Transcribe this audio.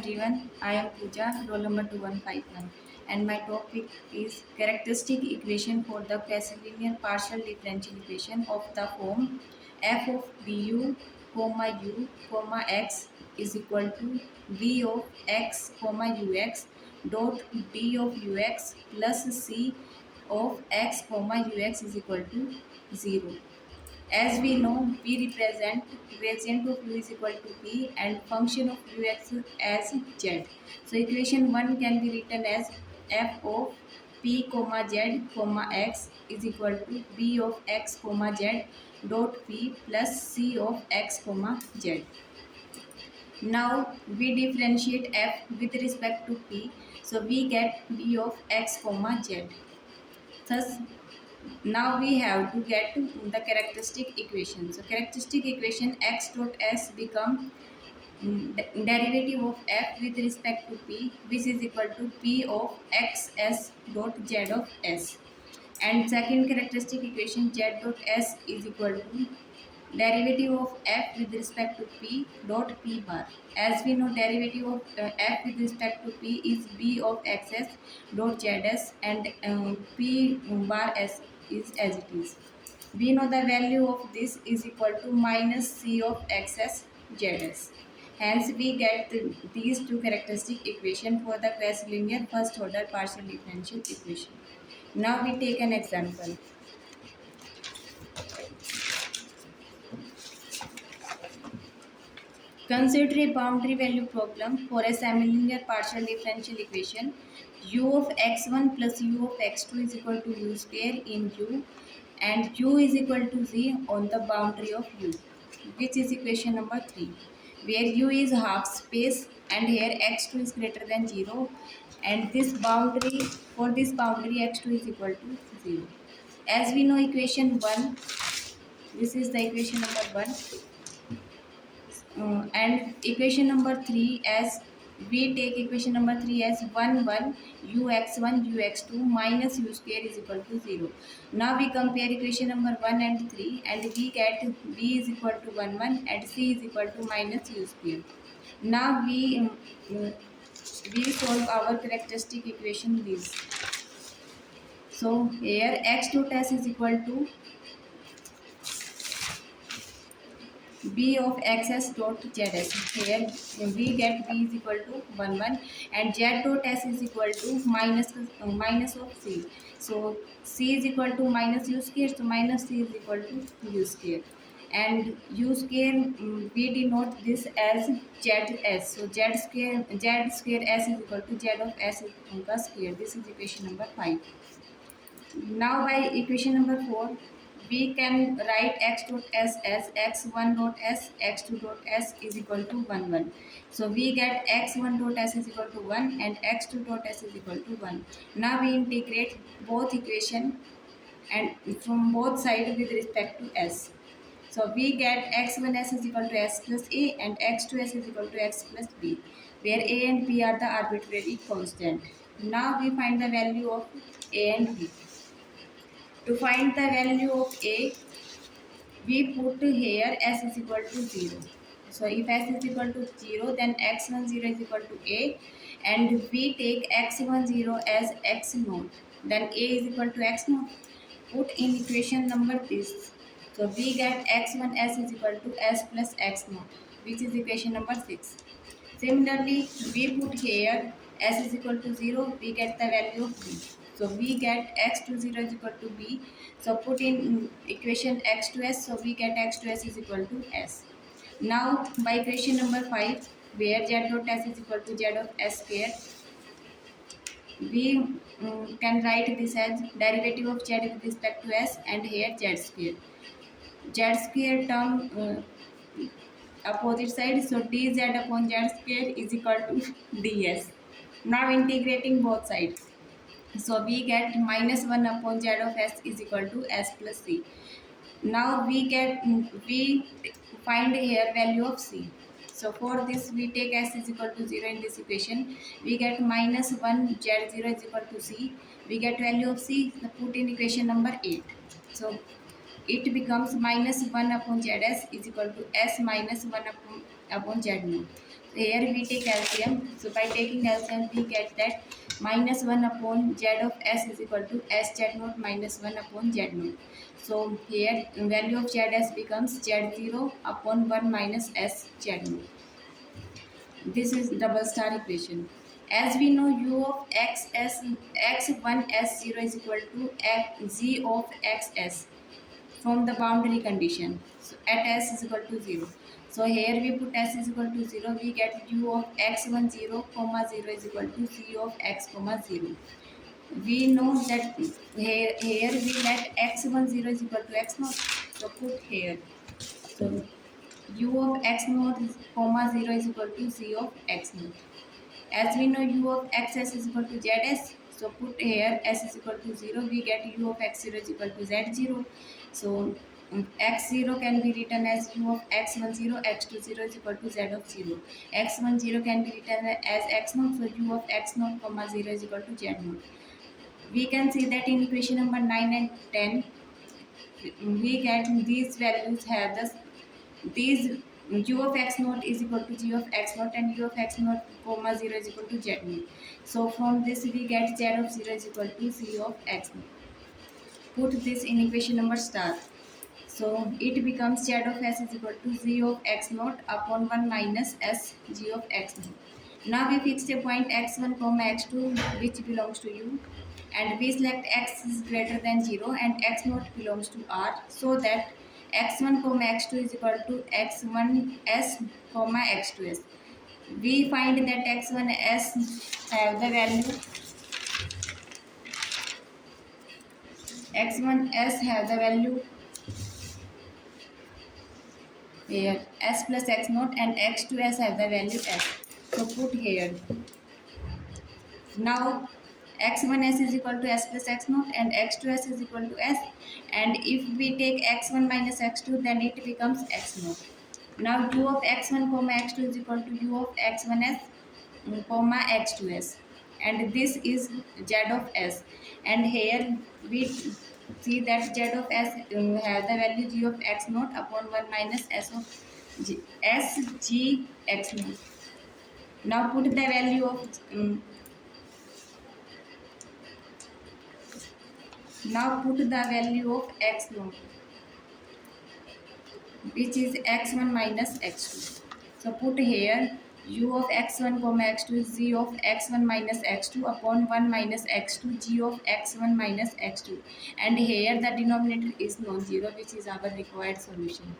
everyone. I am Pooja, roll number 2151, and my topic is characteristic equation for the Cassilian partial differential equation of the form f of du, comma u, comma x is equal to v of x, comma ux dot d of ux plus c of x, comma ux is equal to 0. As we know, we represent gradient of u is equal to p and function of ux as z. So equation 1 can be written as f of p comma z comma x is equal to b of x comma z dot p plus c of x comma z. Now we differentiate f with respect to p, so we get b of x comma z. Thus now we have to get the characteristic equation. So characteristic equation x dot s become derivative of f with respect to p, which is equal to p of x s dot z of s. And second characteristic equation z dot s is equal to derivative of f with respect to p dot p bar. As we know, derivative of f with respect to p is b of xs dot zs, and p bar s is as it is. We know the value of this is equal to minus c of xs zs. Hence, we get these two characteristic equation for the Class-Linear first order partial differential equation. Now we take an example. Consider a boundary value problem for a semi-linear partial differential equation u of x1 plus u of x2 is equal to u square in u, and u is equal to z on the boundary of u, which is equation number 3, where u is half space and here x2 is greater than 0, and this boundary, for this boundary x2 is equal to 0. As we know equation 1, this is the equation number 1. And equation number 3, as we take equation number 3 as 1 ux1 ux2 minus u square is equal to 0. Now we compare equation number 1 and 3 and we get b is equal to 1 and c is equal to minus u square. Now we solve our characteristic equation this. So here x dot s is equal to b of xs dot zs. Here we get b is equal to 1 and z dot s is equal to minus of c. So c is equal to minus u square, so minus c is equal to u square, and u square we denote this as zs. So z square s is equal to z of s का square. This is equation number 5. Now by equation number 4, we can write x dot s as x1 dot s x2 dot s is equal to 1. So we get x1 dot s is equal to 1 and x2 dot s is equal to 1. Now we integrate both equation and from both sides with respect to s. So we get x1s is equal to s plus a and x2s is equal to x plus b, where a and b are the arbitrary constant. Now we find the value of a and b. To find the value of a, we put here s is equal to 0. So if s is equal to 0, then x10 is equal to a, and we take x10 as x naught, then a is equal to x naught. Put in equation number this. So we get x1s is equal to s plus x naught, which is equation number 6. Similarly, we put here s is equal to 0, we get the value of b. So we get x20 is equal to b. So put in equation x to s, so we get x to s is equal to s. Now by equation number 5, where z dot s is equal to z of s square, we can write this as derivative of z with respect to s, and here z square. Z square term opposite side, so dz upon z square is equal to ds. Now integrating both sides, so we get minus 1 upon z of s is equal to s plus c. Now we find here value of c. So for this we take s is equal to 0 in this equation. We get minus 1 z0 is equal to c. We get value of c, so put in equation number 8. So it becomes minus 1 upon zs is equal to s minus 1 upon z naught. here we take LCM. So by taking LCM, we get that minus 1 upon z of s is equal to s z naught minus 1 upon z naught. So here value of zs becomes z0 upon 1 minus s z naught. This is double star equation. As we know, u of x s x1 s0 is equal to z of xs from the boundary condition. So at s is equal to 0. So here we put s is equal to 0, we get u of x1 0 comma 0 is equal to z of x comma 0. We know that here we let x1 0 is equal to x naught. So put here. So u of x naught is, comma 0 is equal to z of x naught. As we know, u of xs is equal to zs. So put here s is equal to 0. We get u of x0 is equal to z0. So x0 can be written as u of x10, x20 is equal to z of 0. X10 can be written as x0. So u of x0 comma 0 is equal to z0. We can see that in equation number 9 and 10, we get these values have this these u of x naught is equal to g of x naught and u of x naught comma 0 is equal to z naught. So from this we get z of 0 is equal to z of x naught. Put this in equation number star. So it becomes z of s is equal to z of x naught upon 1 minus s g of x naught. Now we fixed a point x1 comma x2 which belongs to u, and we select x is greater than 0 and x naught belongs to r, so that x1 comma x2 is equal to x1s comma x2s. We find that x1s have the value x1s have the value here s plus x naught and x2s have the value s. So put here. Now x1s is equal to s plus x naught and x2s is equal to s, and if we take x1 minus x2 then it becomes x naught. Now u of x1 comma x2 is equal to u of x1s comma x2s, and this is z of s, and here we see that z of s have the value g of x naught upon 1 minus s of s g x naught. Now put the value of now put the value of x naught, which is x1 minus x2. So put here u of x1 comma x2 is z of x1 minus x2 upon 1 minus x2 g of x1 minus x2, and here the denominator is non-zero, which is our required solution.